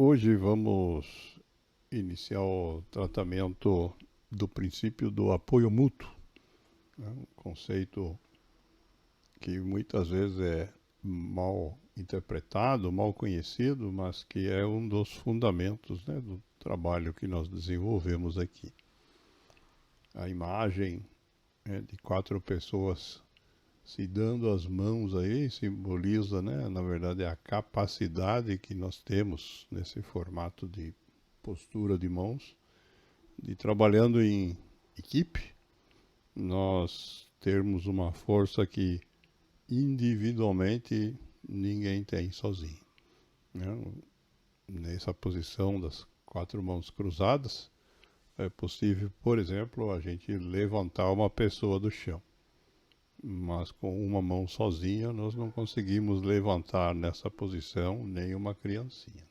Hoje vamos iniciar o tratamento do princípio do apoio mútuo, né? Um conceito que muitas vezes é mal interpretado, mal conhecido, mas que é um dos fundamentos, né, do trabalho que nós desenvolvemos aqui. A imagem, né, de 4 pessoas se dando as mãos aí simboliza, né, na verdade, a capacidade que nós temos nesse formato de postura de mãos, de trabalhando em equipe, nós termos uma força que individualmente ninguém tem sozinho, né? Nessa posição das 4 mãos cruzadas, é possível, por exemplo, a gente levantar uma pessoa do chão. Mas com uma mão sozinha nós não conseguimos levantar nessa posição nem uma criancinha.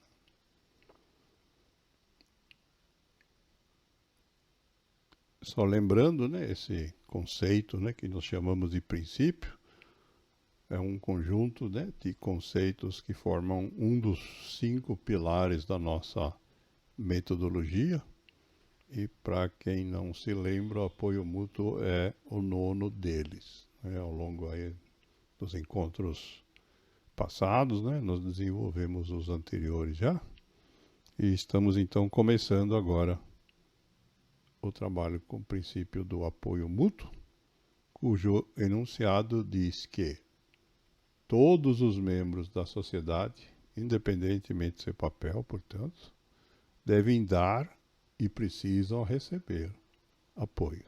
Só lembrando, né, esse conceito, né, que nós chamamos de princípio, é um conjunto, né, de conceitos que formam um dos 5 pilares da nossa metodologia. E para quem não se lembra, o apoio mútuo é o 9º deles, né? Ao longo aí dos encontros passados, né, nós desenvolvemos os anteriores já, e estamos então começando agora o trabalho com o princípio do apoio mútuo, cujo enunciado diz que todos os membros da sociedade, independentemente do seu papel, portanto, devem dar e precisam receber apoio.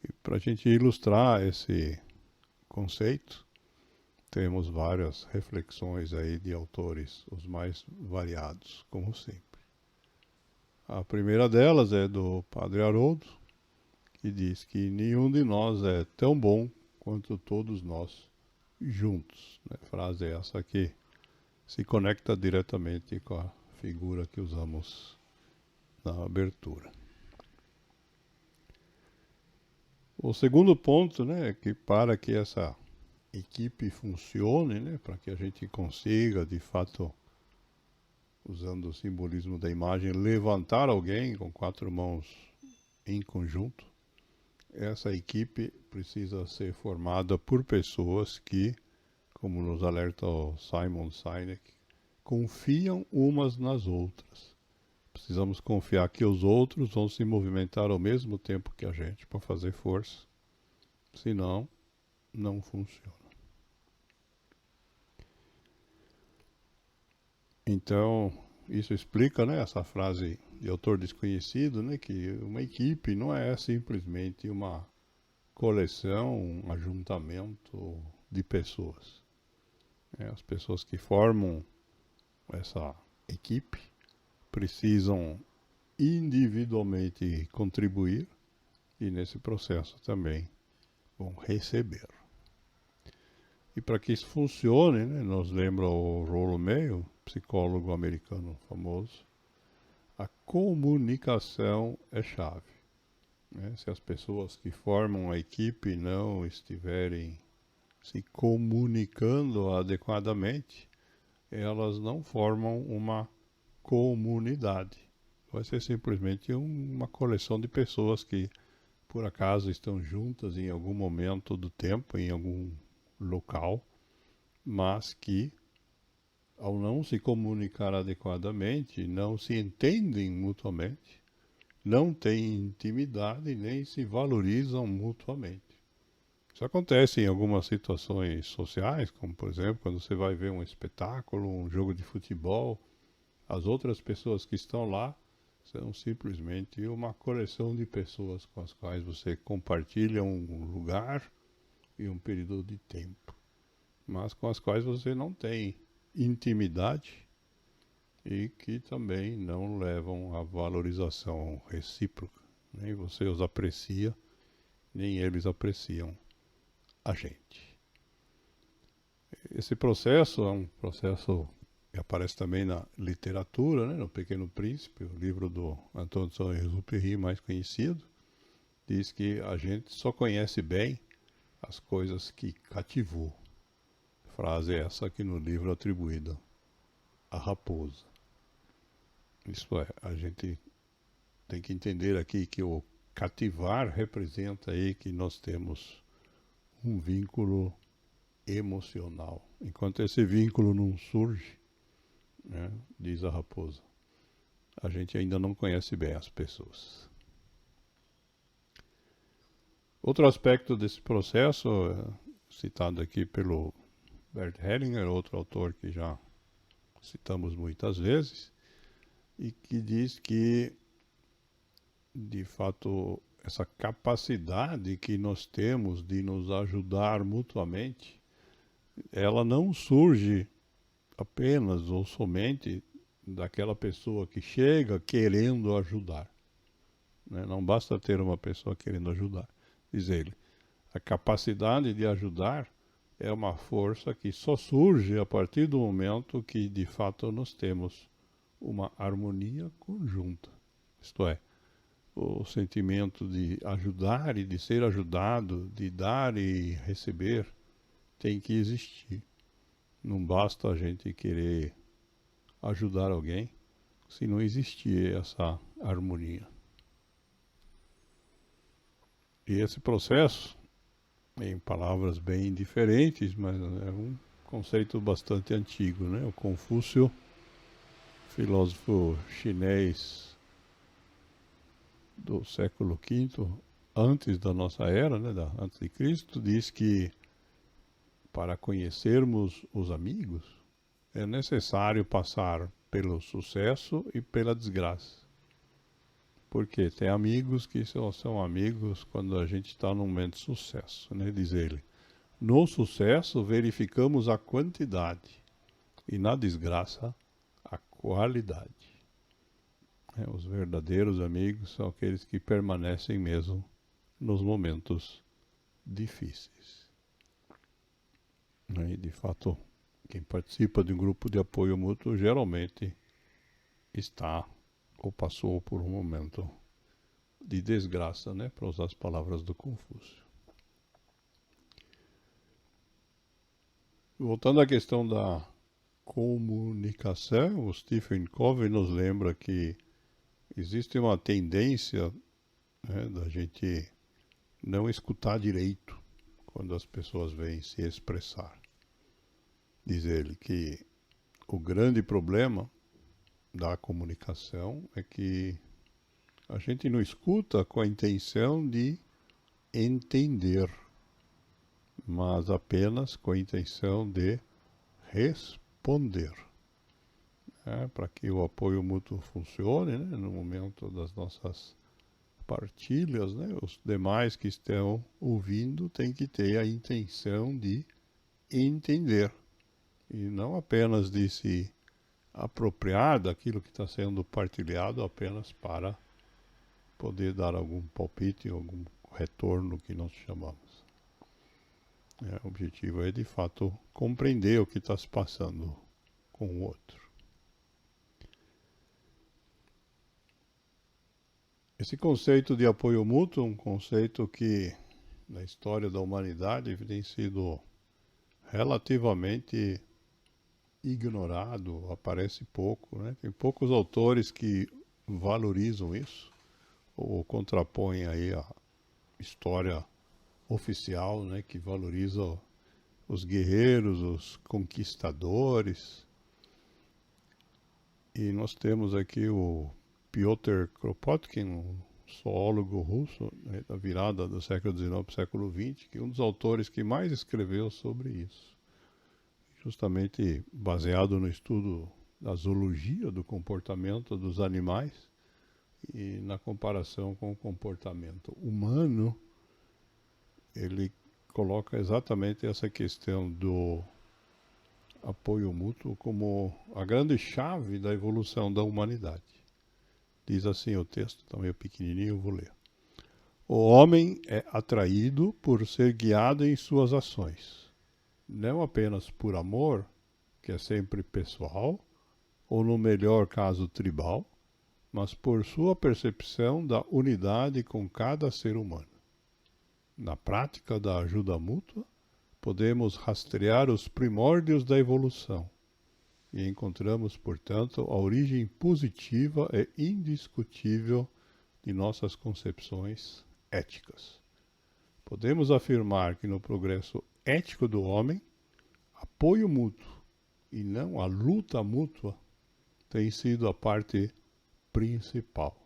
E para a gente ilustrar esse conceito, temos várias reflexões aí de autores, os mais variados, como sempre. A primeira delas é do Padre Haroldo, que diz que nenhum de nós é tão bom quanto todos nós juntos, né? Frase essa que se conecta diretamente com a figura que usamos na abertura. O segundo ponto, né, é que para que essa equipe funcione, né, para que a gente consiga, de fato, usando o simbolismo da imagem, levantar alguém com 4 mãos em conjunto, essa equipe precisa ser formada por pessoas que, como nos alerta o Simon Sinek, confiam umas nas outras. Precisamos confiar que os outros vão se movimentar ao mesmo tempo que a gente para fazer força, senão não funciona. Então, isso explica, né, essa frase de autor desconhecido, né, que uma equipe não é simplesmente uma coleção, um ajuntamento de pessoas. As pessoas que formam essa equipe precisam individualmente contribuir e nesse processo também vão receber. E para que isso funcione, né, nos lembra o Rollo May, psicólogo americano famoso, a comunicação é chave, né? Se as pessoas que formam a equipe não estiverem se comunicando adequadamente, elas não formam uma comunidade. Vai ser simplesmente uma coleção de pessoas que, por acaso, estão juntas em algum momento do tempo, em algum local, mas que, ao não se comunicar adequadamente, não se entendem mutuamente, não têm intimidade nem se valorizam mutuamente. Isso acontece em algumas situações sociais, como por exemplo, quando você vai ver um espetáculo, um jogo de futebol, as outras pessoas que estão lá são simplesmente uma coleção de pessoas com as quais você compartilha um lugar e um período de tempo, mas com as quais você não tem intimidade e que também não levam à valorização recíproca. Nem você os aprecia, nem eles apreciam a gente. Esse processo é um processo que aparece também na literatura, né? No Pequeno Príncipe, o livro do Antoine de Saint-Exupéry mais conhecido, diz que a gente só conhece bem as coisas que cativou. Frase essa aqui no livro atribuída a raposa. Isto é, a gente tem que entender aqui que o cativar representa aí que nós temos um vínculo emocional. Enquanto esse vínculo não surge, né, diz a raposa, a gente ainda não conhece bem as pessoas. Outro aspecto desse processo, citado aqui pelo Bert Hellinger, outro autor que já citamos muitas vezes, e que diz que, de fato, essa capacidade que nós temos de nos ajudar mutuamente, ela não surge apenas ou somente daquela pessoa que chega querendo ajudar. Né? Não basta ter uma pessoa querendo ajudar. Diz ele, a capacidade de ajudar é uma força que só surge a partir do momento que, de fato, nós temos uma harmonia conjunta. Isto é, o sentimento de ajudar e de ser ajudado, de dar e receber, tem que existir. Não basta a gente querer ajudar alguém se não existir essa harmonia. E esse processo, em palavras bem diferentes, mas é um conceito bastante antigo, né? O Confúcio, filósofo chinês do século V, antes da nossa era, né, antes de Cristo, diz que para conhecermos os amigos é necessário passar pelo sucesso e pela desgraça. Porque tem amigos que só são amigos quando a gente está num momento de sucesso, né? Diz ele. No sucesso verificamos a quantidade e na desgraça a qualidade. Os verdadeiros amigos são aqueles que permanecem mesmo nos momentos difíceis. E de fato, quem participa de um grupo de apoio mútuo geralmente está ou passou por um momento de desgraça, né, para usar as palavras do Confúcio. Voltando à questão da comunicação, o Stephen Covey nos lembra que existe uma tendência, né, da gente não escutar direito quando as pessoas vêm se expressar. Diz ele que o grande problema da comunicação é que a gente não escuta com a intenção de entender, mas apenas com a intenção de responder. Para que o apoio mútuo funcione, né, no momento das nossas partilhas, né, os demais que estão ouvindo têm que ter a intenção de entender e não apenas de se apropriar daquilo que está sendo partilhado apenas para poder dar algum palpite, algum retorno que nós chamamos. O objetivo é, de fato, compreender o que está se passando com o outro. Esse conceito de apoio mútuo é um conceito que, na história da humanidade, tem sido relativamente ignorado, aparece pouco, né? Tem poucos autores que valorizam isso, ou contrapõem aí a história oficial, né, que valoriza os guerreiros, os conquistadores. E nós temos aqui o Piotr Kropotkin, um zoólogo russo, né, da virada do século XIX para o século XX, que é um dos autores que mais escreveu sobre isso, justamente baseado no estudo da zoologia, do comportamento dos animais, e na comparação com o comportamento humano, ele coloca exatamente essa questão do apoio mútuo como a grande chave da evolução da humanidade. Diz assim o texto, está meio pequenininho, eu vou ler. O homem é atraído por ser guiado em suas ações, não apenas por amor, que é sempre pessoal, ou no melhor caso tribal, mas por sua percepção da unidade com cada ser humano. Na prática da ajuda mútua, podemos rastrear os primórdios da evolução, e encontramos, portanto, a origem positiva e indiscutível de nossas concepções éticas. Podemos afirmar que no progresso ético do homem, apoio mútuo e não a luta mútua tem sido a parte principal.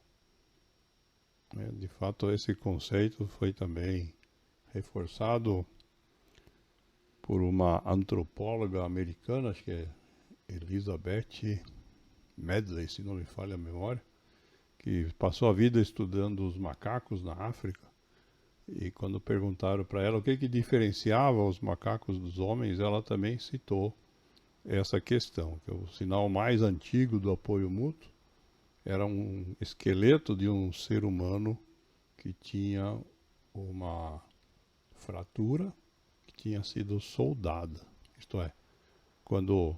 De fato, esse conceito foi também reforçado por uma antropóloga americana, acho que é Elizabeth Medley, se não me falha a memória, que passou a vida estudando os macacos na África. E quando perguntaram para ela o que diferenciava os macacos dos homens, ela também citou essa questão, que o sinal mais antigo do apoio mútuo era um esqueleto de um ser humano que tinha uma fratura que tinha sido soldada. Isto é, quando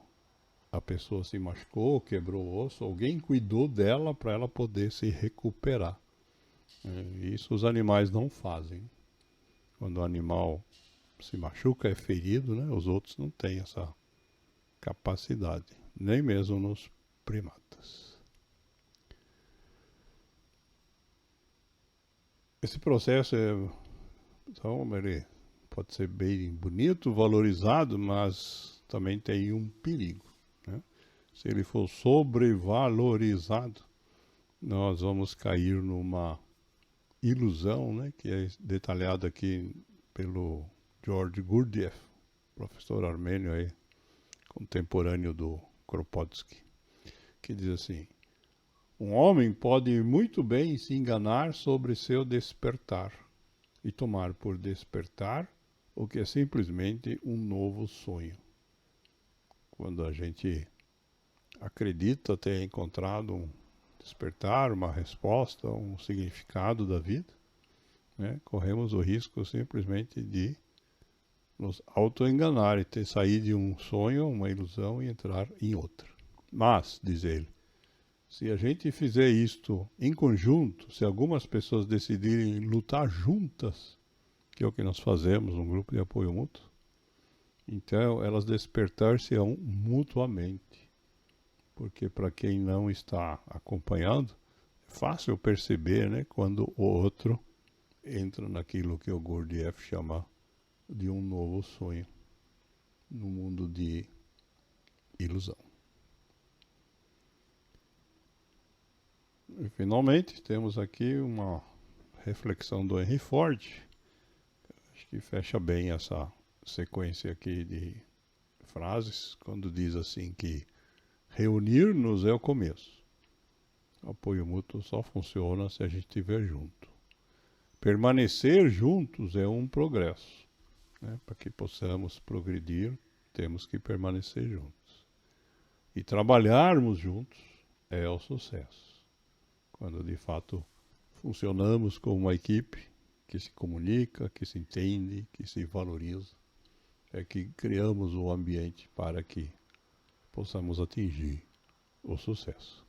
a pessoa se machucou, quebrou o osso, alguém cuidou dela para ela poder se recuperar. Isso os animais não fazem. Quando o animal se machuca, é ferido, né? Os outros não têm essa capacidade, nem mesmo nos primatas. Esse processo então, ele pode ser bem bonito, valorizado, mas também tem um perigo, né? Se ele for sobrevalorizado, nós vamos cair numa ilusão, né, que é detalhada aqui pelo George Gurdjieff, professor armênio aí, contemporâneo do Kropotkin, que diz assim: um homem pode muito bem se enganar sobre seu despertar e tomar por despertar o que é simplesmente um novo sonho. Quando a gente acredita ter encontrado um despertar, uma resposta, um significado da vida, né, corremos o risco simplesmente de nos auto-enganar e ter saído de um sonho, uma ilusão e entrar em outra. Mas, diz ele, se a gente fizer isto em conjunto, se algumas pessoas decidirem lutar juntas, que é o que nós fazemos num grupo de apoio mútuo, então elas despertar-se-ão mutuamente. Porque para quem não está acompanhando, é fácil perceber, né, quando o outro entra naquilo que o Gurdjieff chama de um novo sonho, no mundo de ilusão. E finalmente temos aqui uma reflexão do Henry Ford, acho que fecha bem essa sequência aqui de frases, quando diz assim que reunir-nos é o começo. O apoio mútuo só funciona se a gente estiver junto. Permanecer juntos é um progresso, né? Para que possamos progredir, temos que permanecer juntos. E trabalharmos juntos é o sucesso. Quando de fato funcionamos como uma equipe que se comunica, que se entende, que se valoriza, é que criamos o ambiente para que possamos atingir o sucesso.